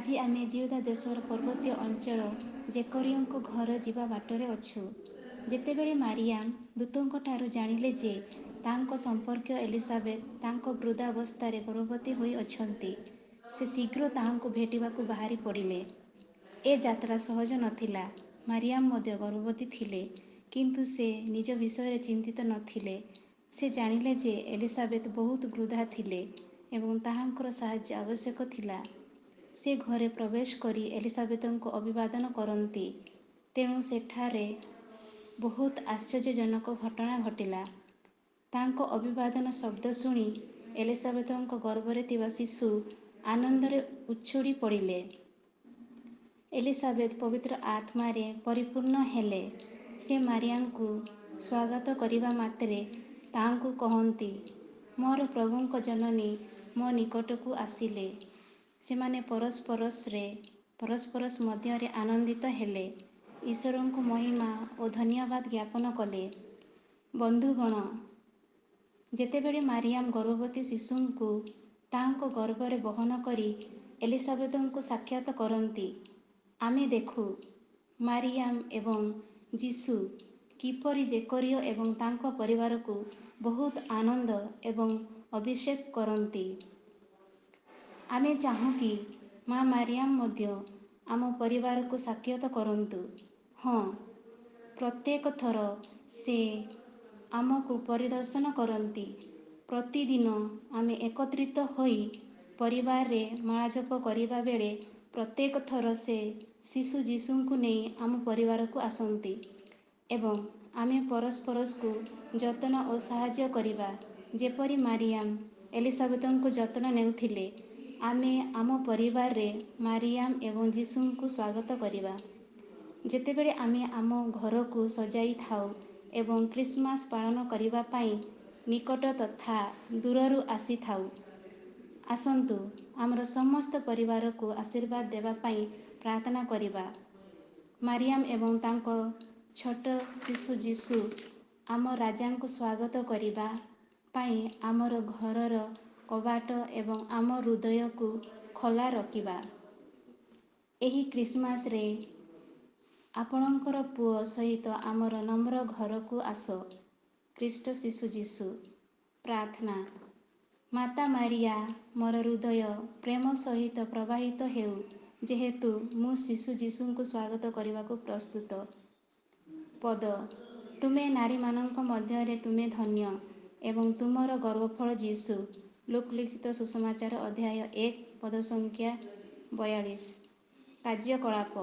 ଆଜି ଆମେ ଜିହୁଦା ଦେଶର ପର୍ବତୀୟ ଅଞ୍ଚଳ ଜେକରିୟଙ୍କ ଘର ଯିବା ବାଟରେ ଅଛୁ। ଯେତେବେଳେ ମାରିୟାମ୍ ଦୂତଙ୍କଠାରୁ ଜାଣିଲେ ଯେ ତାଙ୍କ ସମ୍ପର୍କୀୟ ଏଲିସାବେଥ ତାଙ୍କ ବୃଦ୍ଧାବସ୍ଥାରେ ଗର୍ଭବତୀ ହୋଇ ଅଛନ୍ତି, ସେ ଶୀଘ୍ର ତାହାଙ୍କୁ ଭେଟିବାକୁ ବାହାରି ପଡ଼ିଲେ। ଏ ଯାତ୍ରା ସହଜ ନଥିଲା। ମାରିୟାମ୍ ମଧ୍ୟ ଗର୍ଭବତୀ ଥିଲେ, କିନ୍ତୁ ସେ ନିଜ ବିଷୟରେ ଚିନ୍ତିତ ନଥିଲେ। ସେ ଜାଣିଲେ ଯେ ଏଲିସାବେଥ ବହୁତ ବୃଦ୍ଧା ଥିଲେ ଏବଂ ତାହାଙ୍କର ସାହାଯ୍ୟ ଆବଶ୍ୟକ ଥିଲା। ସେ ଘରେ ପ୍ରବେଶ କରି ଏଲିସାବେଥଙ୍କୁ ଅଭିବାଦନ କରନ୍ତି। ତେଣୁ ସେଠାରେ ବହୁତ ଆଶ୍ଚର୍ଯ୍ୟଜନକ ଘଟଣା ଘଟିଲା। ତାଙ୍କ ଅଭିବାଦନ ଶବ୍ଦ ଶୁଣି ଏଲିସାବେଥଙ୍କ ଗର୍ଭରେ ଥିବା ଶିଶୁ ଆନନ୍ଦରେ ଉଛୁଳି ପଡ଼ିଲେ। ଏଲିସାବେଥ ପବିତ୍ର ଆତ୍ମାରେ ପରିପୂର୍ଣ୍ଣ ହେଲେ। ସେ ମାରିୟାଙ୍କୁ ସ୍ୱାଗତ କରିବା ମାତ୍ରେ ତାହାଙ୍କୁ କହନ୍ତି, ମୋର ପ୍ରଭୁଙ୍କ ଜନନୀ ମୋ ନିକଟକୁ ଆସିଲେ। ସେମାନେ ପରସ୍ପର ମଧ୍ୟରେ ଆନନ୍ଦିତ ହେଲେ, ଈଶ୍ୱରଙ୍କୁ ମହିମା ଓ ଧନ୍ୟବାଦ ଜ୍ଞାପନ କଲେ। ବନ୍ଧୁଗଣ, ଯେତେବେଳେ ମାରିୟାମ୍ ଗର୍ଭବତୀ ଶିଶୁଙ୍କୁ ତାହାଙ୍କ ଗର୍ଭରେ ବହନ କରି ଏଲିସାବେଥଙ୍କୁ ସାକ୍ଷାତ କରନ୍ତି, ଆମେ ଦେଖୁ ମାରିୟାମ୍ ଏବଂ ଯୀଶୁ କିପରି ଜେକରିୟ ଏବଂ ତାଙ୍କ ପରିବାରକୁ ବହୁତ ଆନନ୍ଦ ଏବଂ ଅଭିଷେକ କରନ୍ତି। ଆମେ ଚାହୁଁ କି ମା ମାରିୟାମ୍ ମଧ୍ୟ ଆମ ପରିବାରକୁ ସାକ୍ଷାତ କରନ୍ତୁ। ହଁ, ପ୍ରତ୍ୟେକ ଥର ସେ ଆମକୁ ପରିଦର୍ଶନ କରନ୍ତି। ପ୍ରତିଦିନ ଆମେ ଏକତ୍ରିତ ହୋଇ ପରିବାରରେ ମାଳାଜପ କରିବା ବେଳେ ପ୍ରତ୍ୟେକ ଥର ସେ ଶିଶୁ ଯୀଶୁଙ୍କୁ ନେଇ ଆମ ପରିବାରକୁ ଆସନ୍ତି ଏବଂ ଆମେ ପରସ୍ପରକୁ ଯତ୍ନ ଓ ସାହାଯ୍ୟ କରିବା। ଯେପରି ମାରିୟାମ୍ ଏଲିସାବେଥଙ୍କୁ ଯତ୍ନ ନେଉଥିଲେ, ଆମେ ଆମ ପରିବାରରେ ମାରିୟାମ୍ ଏବଂ ଯୀଶୁଙ୍କୁ ସ୍ୱାଗତ କରିବା। ଯେତେବେଳେ ଆମେ ଆମ ଘରକୁ ସଜାଇଥାଉ ଏବଂ ଖ୍ରୀଷ୍ଟମାସ ପାଳନ କରିବା ପାଇଁ ନିକଟ ତଥା ଦୂରରୁ ଆସିଥାଉ, ଆସନ୍ତୁ ଆମର ସମସ୍ତ ପରିବାରକୁ ଆଶୀର୍ବାଦ ଦେବା ପାଇଁ ପ୍ରାର୍ଥନା କରିବା। ମାରିୟାମ୍ ଏବଂ ତାଙ୍କ ଛୋଟ ଶିଶୁ ଯୀଶୁ ଆମ ରାଜାଙ୍କୁ ସ୍ୱାଗତ କରିବା ପାଇଁ ଆମର ଘରର କବାଟ ଏବଂ ଆମ ହୃଦୟକୁ ଖୋଲା ରଖିବା। ଏହି ଖ୍ରୀଷ୍ଟମାସରେ ଆପଣଙ୍କର ପୁଅ ସହିତ ଆମର ନମ୍ର ଘରକୁ ଆସ। ଖ୍ରୀଷ୍ଟ ଶିଶୁ ଯୀଶୁ। ପ୍ରାର୍ଥନା। ମାତା ମାରିଆ, ମୋର ହୃଦୟ ପ୍ରେମ ସହିତ ପ୍ରବାହିତ ହେଉ, ଯେହେତୁ ମୁଁ ଶିଶୁ ଯୀଶୁଙ୍କୁ ସ୍ୱାଗତ କରିବାକୁ ପ୍ରସ୍ତୁତ। ପଦ। ତୁମେ ନାରୀମାନଙ୍କ ମଧ୍ୟରେ ତୁମେ ଧନ୍ୟ ଏବଂ ତୁମର ଗର୍ଭଫଳ ଯୀଶୁ। ଲୁକ୍ ଲିଖିତ ସୁସମାଚାର ଅଧ୍ୟାୟ 1 ପଦ ସଂଖ୍ୟା 42। କାର୍ଯ୍ୟକଳାପ।